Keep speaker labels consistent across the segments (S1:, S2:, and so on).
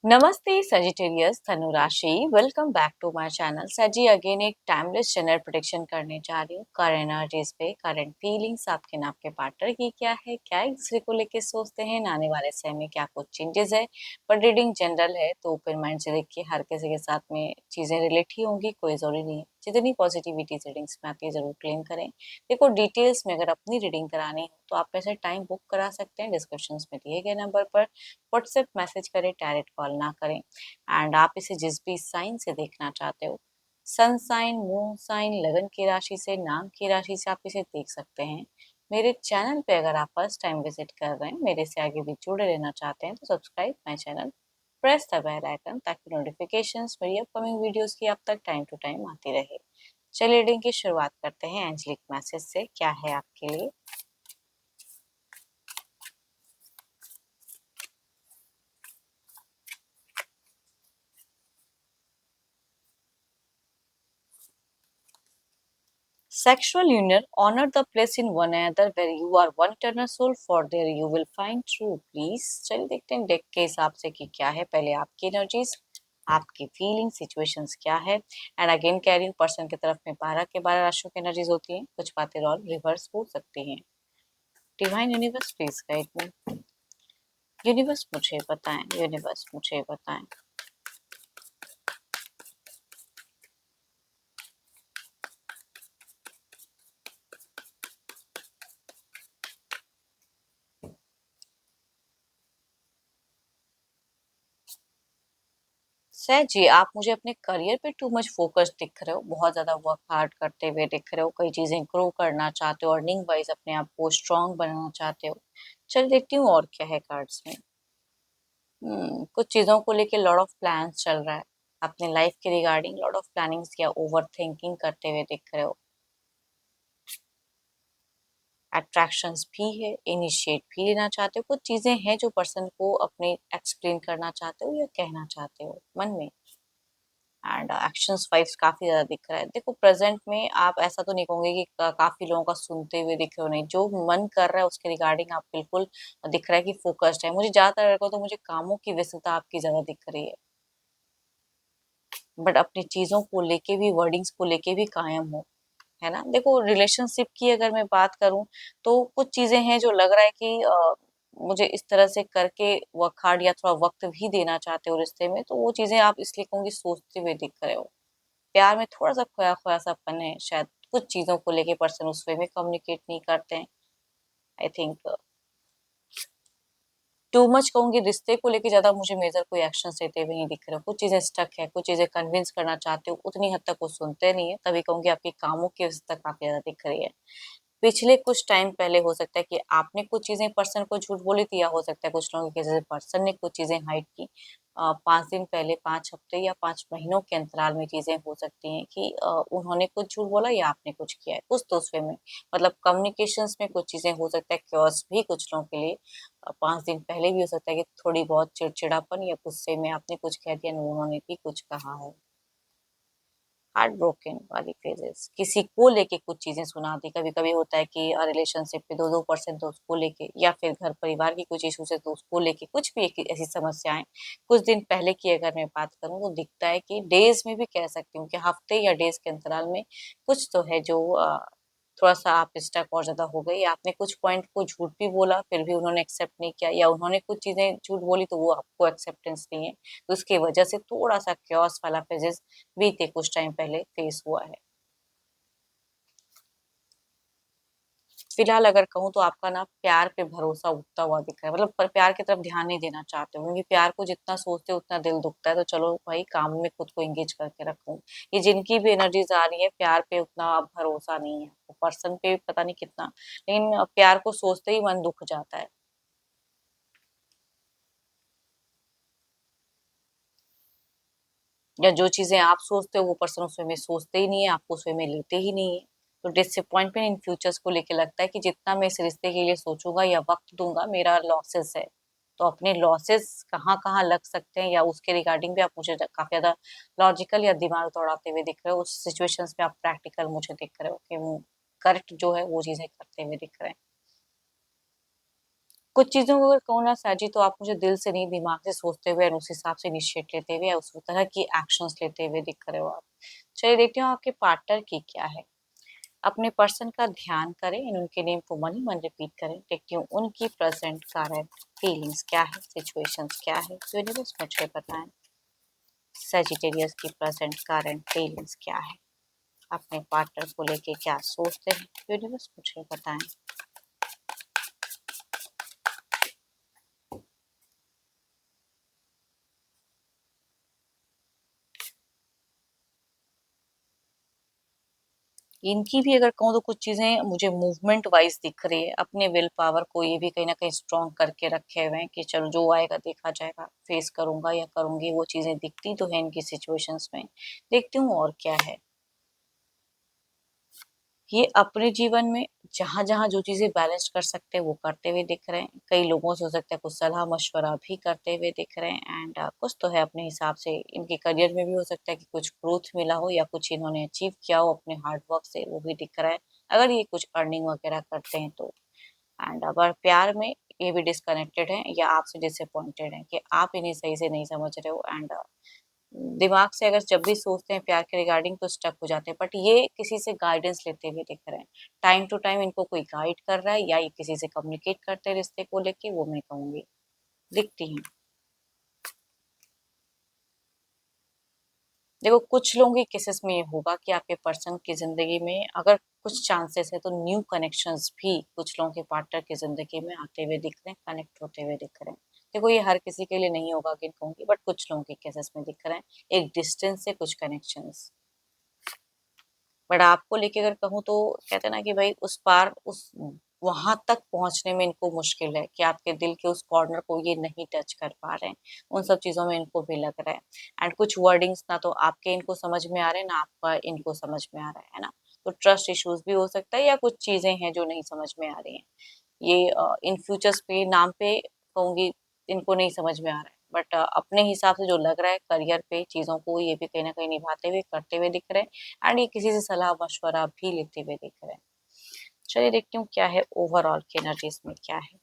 S1: नमस्ते सजिटेरियस धनु राशि। Welcome back to my channel. सजी अगेन एक टाइमलेस जनरल प्रेडिक्शन करने जा रही हूँ। करंट एनर्जीज पे, करंट फीलिंग्स आपके ना आपके पार्टनर की क्या है, क्या एक दूसरे को लेके सोचते हैं, आने वाले समय में क्या कुछ चेंजेस है। पर रीडिंग जनरल है तो ओपन माइंड से देखिए, हर किसी के साथ में चीजें रिलेट ही होंगी, कोई जरूरी नहीं है। जितनी पॉजिटिविटी रीडिंग्स में आती है जरूर क्लेम करें। देखो, डिटेल्स में अगर अपनी रीडिंग करानी हो तो आप वैसे टाइम बुक करा सकते हैं डिस्क्रिप्शन में दिए गए नंबर पर। व्हाट्सएप मैसेज करें, डायरेक्ट कॉल ना करें। एंड आप इसे जिस भी साइन से देखना चाहते हो, सन साइन, मून साइन, लगन की राशि से, नाम की राशि से आप इसे देख सकते हैं। मेरे चैनल पे अगर आप फर्स्ट टाइम विजिट कर रहे हैं, मेरे से आगे भी जुड़े रहना चाहते हैं, तो subscribe my channel, press the bell icon, ताकि नोटिफिकेशंस मेरी अपकमिंग वीडियोस की आप तक टाइम टू टाइम आती रहे। चलिए रीडिंग की शुरुआत करते हैं एंजलिक मैसेज से। क्या है आपके लिए? Sexual union, honor the place in one another where you are one eternal soul, for there you will find true peace। चलिए देखते हैं डेक के हिसाब से कि क्या है। पहले आपकी एनर्जीज, आपकी फीलिंग, सिचुएशंस क्या है। एंड अगेन कैरिंग पर्सन की तरफ में 12 के 12 राशियों की एनर्जीज होती हैं। कुछ बातें और रिवर्स हो सकती हैं। Divine universe please guide me. Universe मुझे बताएं, यूनिवर्स मुझे बताएं। सर जी, आप मुझे अपने करियर पे टू मच फोकस दिख रहे हो, बहुत ज़्यादा वर्क हार्ड करते हुए दिख रहे हो, कई चीज़ें ग्रो करना चाहते हो, अर्निंग वाइज अपने आप को स्ट्रांग बनाना चाहते हो। चल देखती हूँ और क्या है कार्ड्स में। कुछ चीज़ों को लेके लॉट ऑफ प्लान्स चल रहा है। अपने लाइफ के रिगार्डिंग लॉट ऑफ प्लानिंग्स या ओवर थिंकिंग करते हुए दिख रहे हो। अट्रैक्शंस भी है, इनिशिएट भी लेना चाहते हो, कुछ चीज़ें हैं जो पर्सन को अपने एक्सप्लेन करना चाहते हो या कहना चाहते हो मन में। एंड एक्शंस वाइज काफी ज्यादा दिख रहा है। देखो, प्रेजेंट में आप ऐसा तो नहीं कहोगे कि काफी लोगों का सुनते हुए दिख रहे हो, नहीं, जो मन कर रहा है उसके रिगार्डिंग आप बिल्कुल दिख रहा है कि फोकस्ड है। मुझे ज्यादातर लगा तो मुझे कामों की व्यस्तता आपकी ज्यादा दिख रही है, बट अपनी चीजों को लेके भी, वर्डिंग्स को लेके भी कायम हो, है ना। देखो, रिलेशनशिप की अगर मैं बात करूं तो कुछ चीजें हैं जो लग रहा है कि मुझे इस तरह से करके वर्क हार्ड या थोड़ा वक्त भी देना चाहते हो रिश्ते में, तो वो चीजें आप इसलिए कहूंगी सोचते हुए दिख रहे हो। प्यार में थोड़ा सा खोया खोया सापन है शायद। कुछ चीजों को लेके पर्सन उस वे में कम्युनिकेट नहीं करते हैं। आई थिंक टू मच कहूंगी, रिश्ते को लेके ज्यादा मुझे मेजर कोई एक्शन लेते हुए नहीं दिख रहे हो। कुछ चीजें स्टक है, कुछ चीजें कन्विंस करना चाहते हो, उतनी हद तक वो सुनते नहीं है, तभी कहूंगी आपके कामों की व्यस्तता काफी ज्यादा दिख रही है। पिछले कुछ टाइम पहले हो सकता है कि आपने कुछ चीजें पर्सन को झूठ बोली थी, या हो सकता है कुछ लोगों के जैसे पर्सन ने कुछ चीजें हाइड की। 5 दिन पहले, 5 हफ्ते या 5 महीनों के अंतराल में चीजें हो सकती हैं कि उन्होंने कुछ झूठ बोला या आपने कुछ किया है, कुछ तो उस वे में, मतलब कम्युनिकेशंस में कुछ चीजें हो सकता है क्योस भी कुछ लोगों के लिए। 5 दिन पहले भी हो सकता है कि थोड़ी बहुत चिड़चिड़ापन या गुस्से में आपने कुछ कह दिया, उन्होंने भी कुछ कहा है। हार्ट ब्रोकन वाली फेजेस, किसी को लेके कुछ चीजें सुना दी। कभी कभी होता है कि रिलेशनशिप पे दो दो पर्सन तो उसको लेके, या फिर घर परिवार की कुछ इशू से तो उसको लेके, कुछ भी एक ऐसी समस्याएं कुछ दिन पहले की अगर मैं बात करूं तो दिखता है कि डेज में भी कह सकती हूँ कि हफ्ते या डेज के अंतराल में कुछ तो है जो थोड़ा-सा आप स्टक और ज़्यादा हो गई। आपने कुछ पॉइंट को झूठ भी बोला, फिर भी उन्होंने एक्सेप्ट नहीं किया, या उन्होंने कुछ चीज़ें झूठ बोली तो वो आपको एक्सेप्टेंस नहीं है। तो उसकी वजह से थोड़ा-सा chaos वाला फेजेज़ बीते कुछ टाइम पहले फेस हुआ है। फिलहाल अगर कहूँ तो आपका ना प्यार पे भरोसा उठता हुआ दिख रहा है, मतलब पर प्यार की तरफ ध्यान नहीं देना चाहते हो, क्योंकि प्यार को जितना सोचते हो उतना दिल दुखता है। तो चलो भाई, काम में खुद को एंगेज करके रखूं। ये जिनकी भी एनर्जीज आ रही है, प्यार पे उतना अब भरोसा नहीं है, वो पर्सन पे पता नहीं कितना, लेकिन प्यार को सोचते ही मन दुख जाता है। या जो चीजें आप सोचते हो वो पर्सन उस वे में सोचते ही नहीं है, आपको उस वे में लेते ही नहीं है। तो डिसअपॉइंटमेंट इन फ्यूचर्स को लेके लगता है कि जितना मैं इस रिश्ते के लिए सोचूंगा या वक्त दूंगा, मेरा लॉसेस है। तो अपने लॉसेस कहाँ कहाँ लग सकते हैं या उसके रिगार्डिंग भी आप मुझे काफी ज्यादा लॉजिकल या दिमाग दौड़ाते हुए दिख रहे हो। उस सिचुएशंस में आप प्रैक्टिकल मुझे दिख रहे हो कि करेक्ट जो है वो चीजें करते हुए दिख रहे हैं। कुछ चीज़ों को अगर कहूँ ना साजी, तो आप मुझे दिल से नहीं, दिमाग से सोचते हुए और उस हिसाब से इनिशिएट लेते हुए या उस तरह की एक्शंस लेते हुए दिख रहे हो आप। चलिए देखती हूँ आपके पार्टनर की क्या है। अपने पर्सन का ध्यान करें, इन उनके नेम को मन ही मन रिपीट करें। देखती हूँ उनकी प्रेजेंट करंट फीलिंग्स क्या है, सिचुएशंस क्या है, यूनिवर्स मुझे बताएं। सजिटेरियस की प्रेजेंट करंट फीलिंग्स क्या है, अपने पार्टनर को लेके क्या सोचते हैं, यूनिवर्स मुझे बताएं। इनकी भी अगर कहूँ तो कुछ चीजें मुझे मूवमेंट वाइज दिख रही है, अपने विल पावर को ये भी कहीं ना कहीं स्ट्रॉन्ग करके रखे हुए हैं कि चलो जो आएगा देखा जाएगा, फेस करूंगा या करूंगी, वो चीजें दिखती तो है इनकी सिचुएशंस में। देखती हूँ और क्या है। ये अपने जीवन में जहां जहां जो चीजें बैलेंस कर सकते हैं वो करते हुए दिख रहे हैं। कई लोगों से हो सकता है कुछ सलाह मशवरा भी करते हुए दिख रहे हैं। एंड कुछ तो है अपने हिसाब से, इनके करियर में भी हो सकता है कि कुछ ग्रोथ मिला हो या कुछ इन्होंने अचीव किया हो अपने हार्ड वर्क से, वो भी दिख रहा है अगर ये कुछ अर्निंग वगैरह करते हैं तो। एंड अगर प्यार में ये भी डिस्कनेक्टेड है या आपसे डिसअपॉइंटेड है कि आप इन्हें सही से नहीं समझ रहे हो। एंड दिमाग से अगर जब भी सोचते हैं प्यार के रिगार्डिंग तो स्टक हो जाते हैं, बट ये किसी से गाइडेंस लेते हुए दिख रहे हैं। टाइम टू टाइम इनको कोई गाइड कर रहा है या ये किसी से कम्युनिकेट करते हैं रिश्ते को लेके, वो मैं कहूंगी दिखती है। देखो कुछ लोगों के केसेस में ये होगा कि आपके पर्सन की जिंदगी में अगर कुछ चांसेस है तो न्यू कनेक्शंस भी कुछ लोगों के पार्टनर की जिंदगी में आते हुए दिख रहे हैं, कनेक्ट होते हुए दिख रहे हैं। देखो ये हर किसी के लिए नहीं होगा कि कहूंगी, बट कुछ लोगों के केसेस में दिख रहे हैं एक डिस्टेंस से कुछ कनेक्शंस। बट आपको लेके अगर कहूँ तो कहते हैं ना कि भाई उस पार उस वहां तक पहुंचने में इनको मुश्किल है कि आपके दिल के उस कॉर्नर को ये नहीं टच कर पा रहे हैं। उन सब चीजों में इनको भी लग रहा है। एंड कुछ वर्डिंग्स ना तो आपके इनको समझ में आ रहे हैं ना आपका इनको समझ में आ रहा है ना। तो ट्रस्ट इश्यूज भी हो सकता है या कुछ चीजें हैं जो नहीं समझ में आ रही हैं। ये इन फ्यूचर्स पे नाम पे कहूंगी इनको नहीं समझ में आ रहा है, बट अपने हिसाब से जो लग रहा है करियर पे चीजों को ये भी कहीं ना कहीं निभाते हुए करते हुए दिख रहे हैं। एंड ये किसी से सलाह मशवरा भी लेते हुए दिख रहे हैं। चलिए देखती हूँ क्या है ओवरऑल की एनर्जीज में क्या है।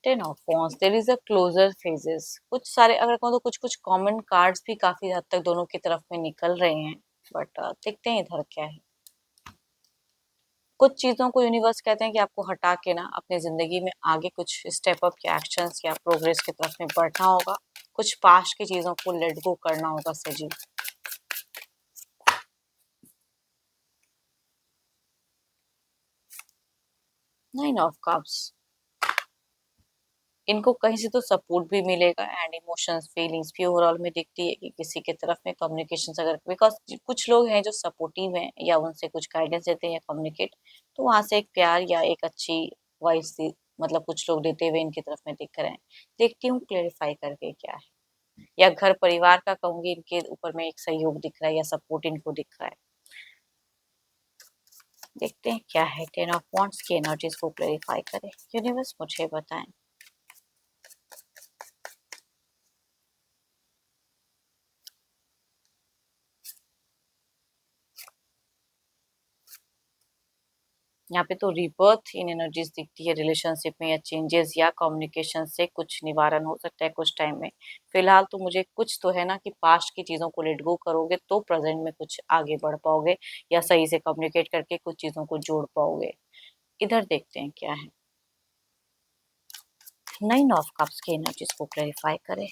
S1: 10 of wands, there is a closure phases. कुछ सारे अगर कहूँ तो कुछ कुछ कॉमन कार्ड्स भी काफी हद तक दोनों की तरफ में निकल रहे हैं। बट देखते हैं इधर क्या है। कुछ चीजों को यूनिवर्स कहते हैं कि आपको हटा के ना अपनी जिंदगी में आगे कुछ स्टेप अप या एक्शंस या प्रोग्रेस की तरफ में बढ़ना होगा। कुछ पास्ट की चीजों को लेट गो करना होगा सजी। 9 ऑफ कप्स, इनको कहीं से तो सपोर्ट भी मिलेगा एंड इमोशंस फीलिंग्स भी ओवरऑल में दिखती है कि किसी की तरफ में कम्युनिकेशन अगर बिकॉज कुछ लोग हैं जो सपोर्टिव हैं या उनसे कुछ गाइडेंस देते हैं या कम्युनिकेट, तो वहां से एक प्यार या एक अच्छी वाइब्स मतलब कुछ लोग देते हुए इनकी तरफ में दिख रहे हैं। देखती हूँ क्लेरिफाई करके क्या है। या घर परिवार का कहूंगी इनके ऊपर में एक सहयोग दिख रहा है या सपोर्ट इनको दिख रहा है। देखते हैं क्या है। 10 ऑफ वांड्स की एनर्जीज को क्लेरिफाई करें, यूनिवर्स मुझे बताएं। यहाँ पे तो रिबर्थ इन एनर्जीज दिखती है रिलेशनशिप में, या चेंजेस या कम्युनिकेशन से कुछ निवारण हो सकता है कुछ टाइम में। फिलहाल तो मुझे कुछ तो है ना कि पास्ट की चीजों को लेट गो करोगे तो प्रेजेंट में कुछ आगे बढ़ पाओगे या सही से कम्युनिकेट करके कुछ चीजों को जोड़ पाओगे। इधर देखते हैं क्या है। 9 ऑफ कप्स की एनर्जीज को क्लैरिफाई करें।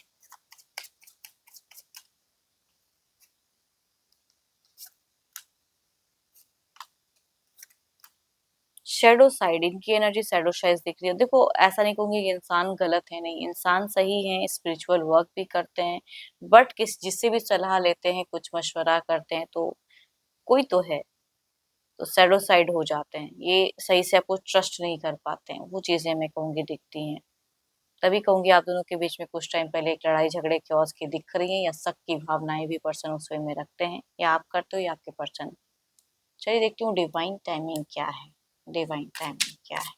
S1: शैडो साइड, इनकी एनर्जी शैडो साइड दिख रही है। देखो ऐसा नहीं कहूंगी कि इंसान गलत है, नहीं इंसान सही है, स्पिरिचुअल वर्क भी करते हैं। बट किस जिससे भी सलाह लेते हैं कुछ मशवरा करते हैं तो कोई तो है, तो शैडो साइड हो जाते हैं, ये सही से आपको ट्रस्ट नहीं कर पाते हैं, वो चीजें मैं कहूंगी दिखती हैं। तभी कहूंगी आप दोनों के बीच में कुछ टाइम पहले एक लड़ाई झगड़े क्योस की दिख रही है या शक की भावनाएं भी पर्सन उस वे में रखते हैं, या आप करते हो या आपके पर्सन। चलिए देखती हूँ डिवाइन टाइमिंग क्या है। डिवाइन टाइमिंग क्या है।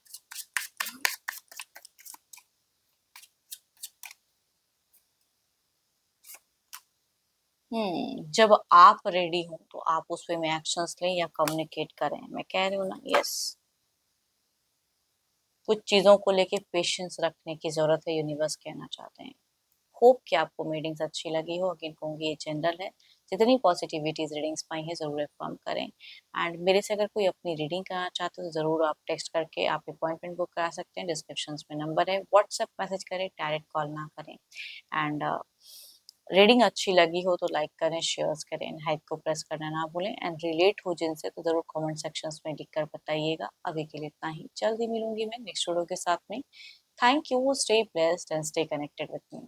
S1: जब आप रेडी हो तो आप उस वे में एक्शंस लें या कम्युनिकेट करें। मैं कह रही हूँ ना, यस। कुछ चीज़ों को लेके पेशेंस रखने की ज़रूरत है, यूनिवर्स कहना चाहते हैं। होप कि आपको रीडिंग्स अच्छी लगी हो। अगेन कहूँगी ये जनरल है, जितनी पॉजिटिविटीज रीडिंग्स पाई हैं ज़रूर इन्फॉर्म करें। एंड मेरे से अगर कोई अपनी रीडिंग कराना चाहते हो तो ज़रूर आप टेक्स्ट करके आप अपॉइंटमेंट बुक करा सकते हैं। डिस्क्रिप्शन में नंबर है, व्हाट्सएप मैसेज करें, डायरेक्ट कॉल ना करें। एंड रीडिंग अच्छी लगी हो तो लाइक करें, शेयर्स करें, हाइप को प्रेस करना ना भूलें। एंड रिलेट हो जिनसे तो ज़रूर कमेंट सेक्शंस में लिखकर बताइएगा। अभी के लिए इतना ही, जल्दी मिलूंगी मैं नेक्स्ट वीडियो के साथ में। Thank you, stay blessed and stay connected with me.